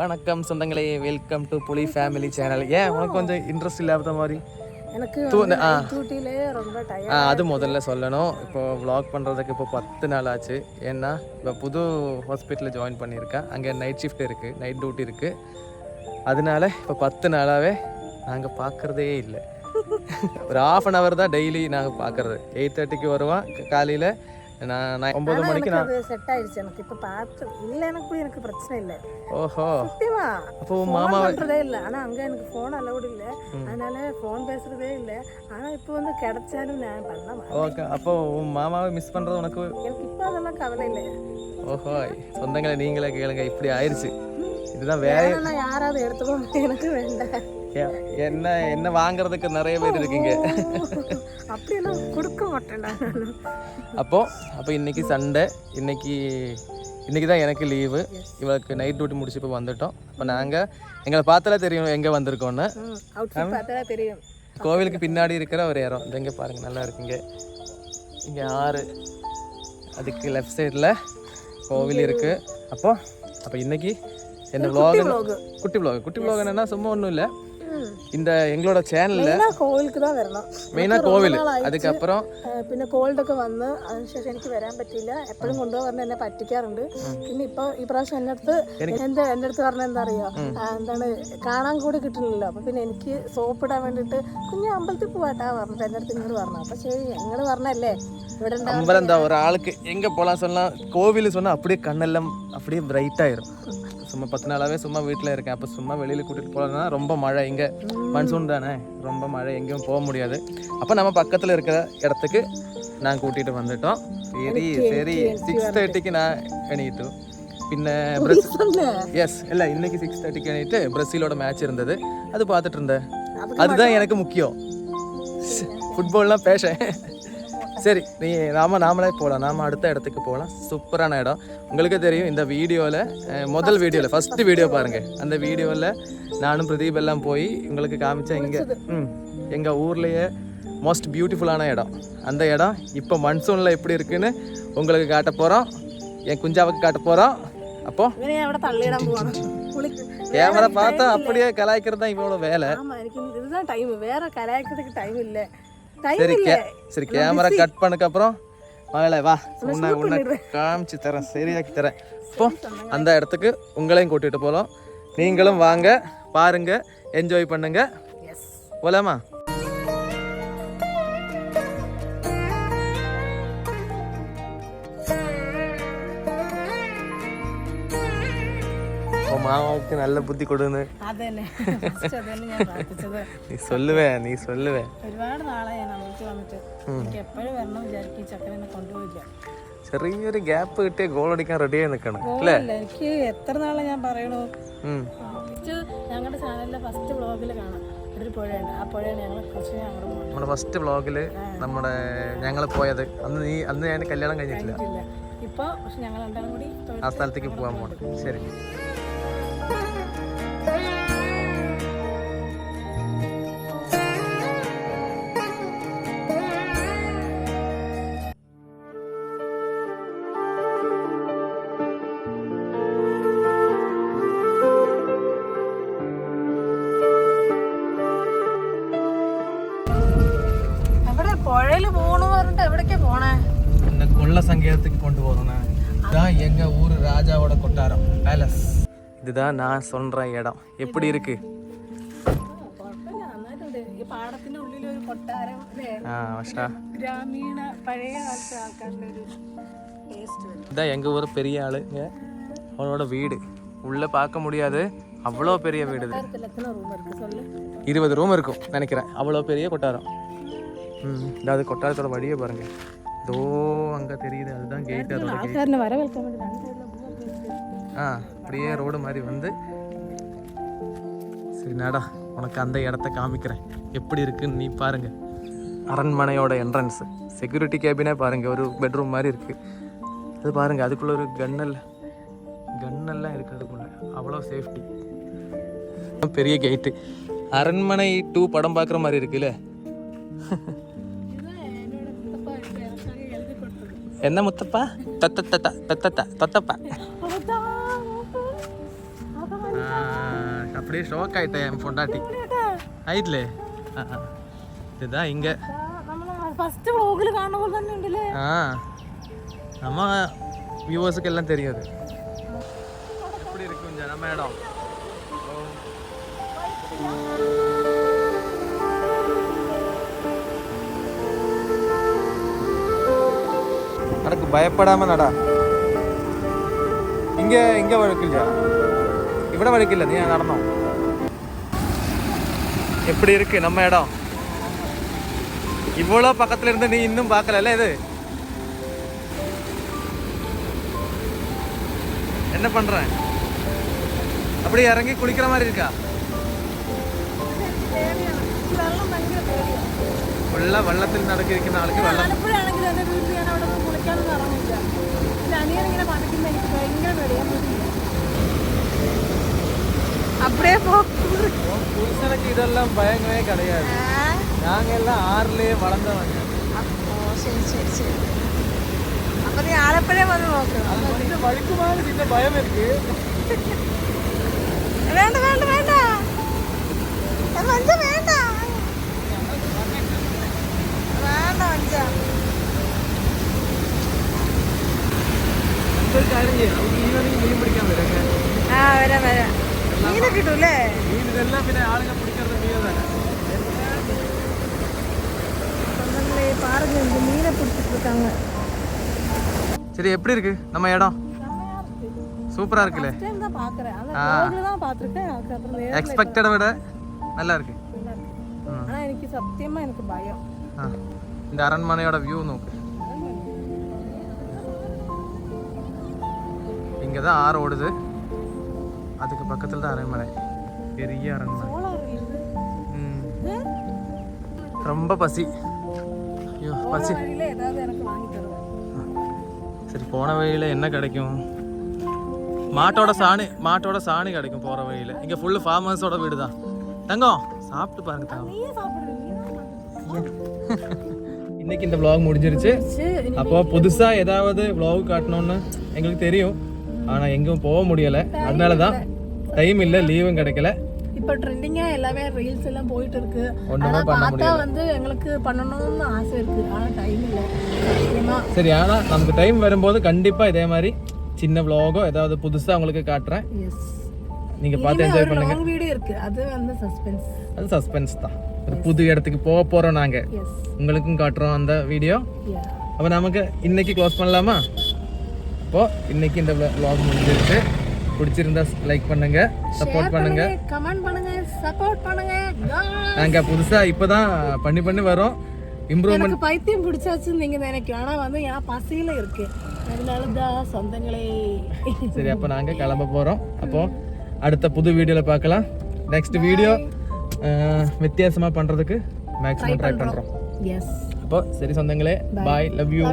வணக்கம் சொந்தங்களே, welcome to புலி ஃபேமிலி சேனல். ஏன் உனக்கு கொஞ்சம் இன்ட்ரெஸ்ட் இல்லாத மாதிரி? அது முதல்ல சொல்லணும். இப்போ விளாக் பண்ணுறதுக்கு இப்போ 10 நாள் ஆச்சு. ஏன்னா இப்போ புது ஹாஸ்பிட்டலில் ஜாயின் பண்ணியிருக்கேன். அங்கே நைட் ஷிஃப்ட் இருக்குது, நைட் டியூட்டி இருக்குது. அதனால இப்போ 10 நாளாகவே நாங்கள் பார்க்குறதே இல்லை. ஒரு 1/2 hour தான் டெய்லி நாங்கள் பார்க்குறது. 8:30க்கு வருவோம் காலையில். நான் 9 மணிக்கு நான் செட் ஆயிடுச்சு. எனக்கு இப்போ பார்த்து இல்லை, எனக்கு பிரச்சனை இல்லை. ஓஹோ, அப்போ மாமா பண்ணுறதே இல்லை. ஆனால் அங்கே எனக்கு ஃபோன் அலவுட் இல்லை, அதனால ஃபோன் பேசுறதே இல்லை. ஆனால் இப்போ வந்து கிடைச்சாலும் நான் பண்ணலாம். ஓகே, அப்போ உன் மாமாவை மிஸ் பண்ணுறது உனக்கு? எனக்கு இப்போ அதெல்லாம் கவலை இல்லை. ஓஹோ, சொந்தங்களை நீங்களே கேளுங்க, இப்படி ஆயிடுச்சு. இதுதான் வேற யாராவது எடுத்துக்கோ, எனக்கு வேண்டாம். என்ன என்ன வாங்குறதுக்கு நிறைய பேர் இருக்கீங்க. அப்படியெல்லாம் கொடுக்க மாட்டேன். அப்போ இன்னைக்கு சண்டே, இன்னைக்கு தான் எனக்கு லீவு. இவளுக்கு நைட் டியூட்டி முடிச்சு இப்போ வந்துட்டோம். இப்போ நாங்கள் எங்களை பார்த்தாலே தெரியும் எங்கே வந்திருக்கோன்னு. தெரியும். கோவிலுக்கு பின்னாடி இருக்கிற ஒரு இடம் இது. எங்கே பாருங்கள், நல்லா இருக்குங்க. இங்கே ஆறு, அதுக்கு லெஃப்ட் சைடில் கோவில் இருக்குது. அப்போ இன்னைக்கு என்ன குட்டி vlog என்னன்னா சும்மா ஒன்றும் இல்லை. இந்த எங்களோட சேனல்ல കോവിൽക്ക് தான் வரணும். മെയിനാ കോവിൽ. അതുക്കപ്പുറം പിന്നെ കോൾഡൊക്കെ വന്ന് അതിനുശേഷം എനിക്ക് വരാൻ പറ്റിയില്ല. എപ്പോഴും കൊണ്ടുപോകാൻ എന്നെ പറ്റിക്കാറുണ്ട്. പിന്നെ ഇപ്പോൾ ഈ പ്രാവശ്യം എൻ്റെ അടുത്ത് പറഞ്ഞ എന്താ അറിയോ, എന്താണ് കാണാൻ കൂടി കിട്ടുന്നില്ലല്ലോ. അപ്പം പിന്നെ എനിക്ക് സോപ്പിടാൻ വേണ്ടിയിട്ട് കുഞ്ഞ് അമ്പലത്തിൽ പോവാട്ടാ പറഞ്ഞിട്ട് എൻ്റെ അടുത്ത് ഇങ്ങോട്ട് പറഞ്ഞു. അപ്പം ശരി, ഞങ്ങൾ പറഞ്ഞല്ലേ ഇവിടെ അമ്പലം എന്താ ഒരാൾക്ക് എங்கே போகலாம் சொன்னா கோவில் சொன்னால் அப்படியே கண்ணெல்லாம் அப்படியே பிரைட் ஆயிரும். சும்மா 10 நாளாகவே சும்மா வீட்டில் இருக்கேன். அப்போ சும்மா வெளியில் கூட்டிகிட்டு போகலன்னா ரொம்ப மழை, இங்கே மன்சூன் தானே, ரொம்ப மழை, எங்கேயும் போக முடியாது. அப்போ நம்ம பக்கத்தில் இருக்கிற இடத்துக்கு நான் கூட்டிகிட்டு வந்துட்டோம். சரி 6:30க்கு நான் எண்ணிட்டு പിന്നെ எஸ் இல்லை இன்னைக்கு 6:30க்கு எண்ணிட்டு பிரசீலோட மேட்ச் இருந்தது, அது பார்த்துட்டு இருந்தேன். அதுதான் எனக்கு முக்கியம். ஃபுட்பால்லாம் பேச சரி, நாமளே போகலாம். நாம் அடுத்த இடத்துக்கு போகலாம். சூப்பரான இடம். உங்களுக்கு தெரியும், இந்த வீடியோவில் முதல் வீடியோவில் ஃபஸ்ட்டு வீடியோ பாருங்கள். அந்த வீடியோவில் நானும் பிரதீப் எல்லாம் போய் உங்களுக்கு காமிச்சேன். இங்கே எங்கள் ஊர்லேயே மோஸ்ட் பியூட்டிஃபுல்லான இடம். அந்த இடம் இப்போ மன்சூனில் எப்படி இருக்குன்னு உங்களுக்கு காட்ட போகிறோம். என் குஞ்சாவுக்கு காட்ட போகிறோம். அப்போ கேமரா பார்த்தா அப்படியே கலாய்க்கிறது தான் இவ்வளோ வேலை. இதுதான் டைம், வேற கலாய்க்கிறதுக்கு டைம் இல்லை. சரி கேமரா கட் பண்ணக்கு அப்புறம் மகளே வா, உன்னை காமிச்சு தரேன், சரியாக்கி தரேன். இப்போ அந்த இடத்துக்கு உங்களையும் கூட்டிட்டு போகலாம். நீங்களும் வாங்க, பாருங்க, என்ஜாய் பண்ணுங்க. போலாமா? மாமாவுக்கு நல்ல புத்தி கொடுன்னு നീ சொல்லுவே ഒരുപാട് നാളെ ഞാൻ അമ്മയ്ക്ക് വന്നിട്ട് എനിക്ക് എപ്പോഴും വരണം വിചാരിക്കും. ചക്കനെ കൊണ്ടുപോയില്ല. ചെറിയൊരു ഗ്യാപ്പ് കിട്ടിയ ഗോൾ അടിക്കാൻ റെഡിയായി നിൽക്കണം അല്ലേ? എനിക്ക് എത്ര നാളെ ഞാൻ പറയണു. ഞങ്ങളുടെ ചാനലിലെ ഫസ്റ്റ് വ്ളോഗിൽ കാണാം, ഒരു പുഴയുണ്ട്. ആ പുഴയാണ് നമ്മുടെ ഫസ്റ്റ് വ്ളോഗില് ഞങ്ങൾ പോയത്. അന്ന് ഞാൻ കല്യാണം കഴിഞ്ഞിട്ടില്ല. ഇപ്പൊ പക്ഷെ ഞങ്ങൾ രണ്ടാളും കൂടി ആ സ്ഥലത്തേക്ക് പോകാൻ പോകണം. ശരി, கொள்ள சங்கீதத்துக்கு கொண்டு போறோம். இதுதான் எங்க ஊர் ராஜாவோட கொட்டாரம், பேலஸ். இதுதான் நான் சொல்ற இடம். எப்படி இருக்கு? இதான் எங்க ஊர் பெரிய ஆளுங்க, அவளோட வீடு. உள்ள பார்க்க முடியாது, அவ்வளோ பெரிய வீடு. 20 ரூம் இருக்கும் நினைக்கிறேன். அவ்வளோ பெரிய கொட்டாரம். அது கொட்டாரத்தோட வழியே பாருங்க. தோ அங்கே தெரியுது, அதுதான் கேட். அப்படியே ரோடு மாதிரி வந்து. சரி நடா, உனக்கு அந்த இடத்த காமிக்கிறேன் எப்படி இருக்குன்னு நீ பாருங்க. அரண்மனையோட என்ட்ரன்ஸ், செக்யூரிட்டி கேபினே பாருங்க, ஒரு பெட்ரூம் மாதிரி இருக்கு. அது பாருங்க, அதுக்குள்ள ஒரு கன்னெல்லாம் இருக்கு. அதுக்குள்ள அவ்வளோ சேஃப்டி. பெரிய கேட்டு. அரண்மனை 2 படம் பார்க்குற மாதிரி இருக்குல்ல? என்ன முத்தப்பா? தொத்தப்பா. அப்படியே ஷோக் ஆயிட்டேன் என் பொண்டாட்டி ആയിട്ടില്ലേ ഇതാ ഇങ്ങ ഫസ്റ്റ് വ്ലോഗിൽ കാണുന്ന പോലെ തന്നെ ഉണ്ടല്ലേ ആ നമ്മ വ്യൂവേഴ്സ്ക്ക് എല്ലാം தெரியும் அது எப்படி இருக்கும் நம்ம இடம் നടക്ക് ഭയപ്പെടാമ നടാ ഇങ്ങ വഴക്കില്ല ഇവിടെ വഴക്കില്ല നീ നടന്നോ எப்படி இருக்கு நம்ம இடம் இவ்வளோ பக்கத்துல இருந்து நீ இன்னும் பார்க்கல இது என்ன பண்ற அப்படி இறங்கி குளிக்கிற மாதிரி இருக்கா ഉള്ള വെള്ളത്തിൽ നടക്കിരിക്കുന്ന ആൾക്ക് വെള്ളം அப்படியே போ புருஷனுக்கு இதெல்லாம் பயங்கரமே கிடையாது நாங்க எல்லாம் ஆறுலயே வளர்ந்தவங்க சரி சரி சரி அப்ப நீ ஆலப்பழே வந்து நோக்கு கொஞ்சம் வழுக்குமாறு சின்ன பயம் இருக்கு வேண்டாம் வேண்டாம் வேண்டாம் கொஞ்சம் வேண்டாம் வேண்டாம் கொஞ்சம் ഒരു കാര്യം ചെയ്യാം നമുക്ക് ഈവനിങ് മീൻ പിടിക്കാൻ വരാം വരാം വരാം മീനെ കിട്ടൂല്ലേ മീൻ ഇതെല്ലാം പിന്നെ ആളുകൾ പിടിക്കുന്നത് മീൻ തന്നെ பாருங்க இந்த மீனை பிடிச்சிட்டு இருக்காங்க சரி எப்படி இருக்கு நம்ம இடம் சூப்பரா இருக்குல்ல தான் பாக்குறேன் அத தான் பாத்துட்டேன் அப்புறம் எக்ஸ்பெக்டட விட நல்லா இருக்கு ஆனா எனக்கு சத்தியமா எனக்கு பயம் இந்த அரண்மனையோட வியூ நோக்கு இங்க தான் ஆறு ஓடுது அதுக்கு பக்கத்துல தான் அரண்மனை பெரிய அரண்மனை ரொம்ப பசி ஐயோ பசி ஏதாவது எனக்கு வாங்கி தருவேன் சரி போன வழியில என்ன கிடைக்கும் மாட்டோட சாணி கிடைக்கும் போற வழியில இங்க ஃபுல்லு ஃபார்மர்ஸோட வீடு தான் தங்கம் சாப்பிட்டு பாருங்க தங்கம் இன்னைக்கு இந்த vlog முடிஞ்சிருச்சு அப்போ புதுசா ஏதாவது vlog காட்டணும்னு எங்களுக்கு தெரியும் ஆனா எங்கேயும் போக முடியல அதனால தான் டைம் இல்ல லீவும் கிடைக்கல இப்போ ட்ரெண்டிங்கா எல்லாமே ரீல்ஸ் எல்லாம் போயிட்டு இருக்கு ஆனா பார்த்தா வந்து எங்களுக்கு பண்ணணும்னு ஆசை இருக்கு ஆனா டைம் இல்ல ஏமா சரி ஆனா நமக்கு டைம் வரும்போது கண்டிப்பா இதே மாதிரி சின்ன vlog ஏதாவது புதுசா உங்களுக்கு காட்டுறேன் எஸ் நீங்க பார்த்து என்ஜாய் பண்ணுங்க லாங் வீடியோ இருக்கு அது வந்து சஸ்பென்ஸ் அது சஸ்பென்ஸ் தான் ஒரு புது இடத்துக்கு போக போறோம் நாங்க எஸ் உங்களுக்கும் காட்டுறோம் அந்த வீடியோ அப்போ நமக்கு இன்னைக்கு க்ளோஸ் பண்ணலாமா அப்போ இன்னைக்கு இந்த vlog முடிஞ்சிருச்சு பிடிச்சிருந்தா லைக் பண்ணுங்க சப்போர்ட் பண்ணுங்க கமெண்ட் பண்ணுங்க சப்போர்ட் பண்ணுங்க நாங்க புதுசா இப்பதான் பண்ணி வரோம் இம்ப்ரூவ்மெண்ட் எனக்கு பைத்தியம் பிடிச்சாச்சுன்னு நீங்க நினைக்கும் ஆனா வந்து என் பசியில இருக்கு அதனாலதான் சொந்தங்களே சரி அப்போ நாங்க கிளம்ப போறோம் அப்போ அடுத்த புது வீடியோல பார்க்கலாம் நெக்ஸ்ட் வீடியோ வித்தியாசமா பண்றதுக்கு மேக்ஸிமம் ட்ரை பண்றோம் எஸ் அப்போ சரி சொந்தங்களே பாய் லவ் யூ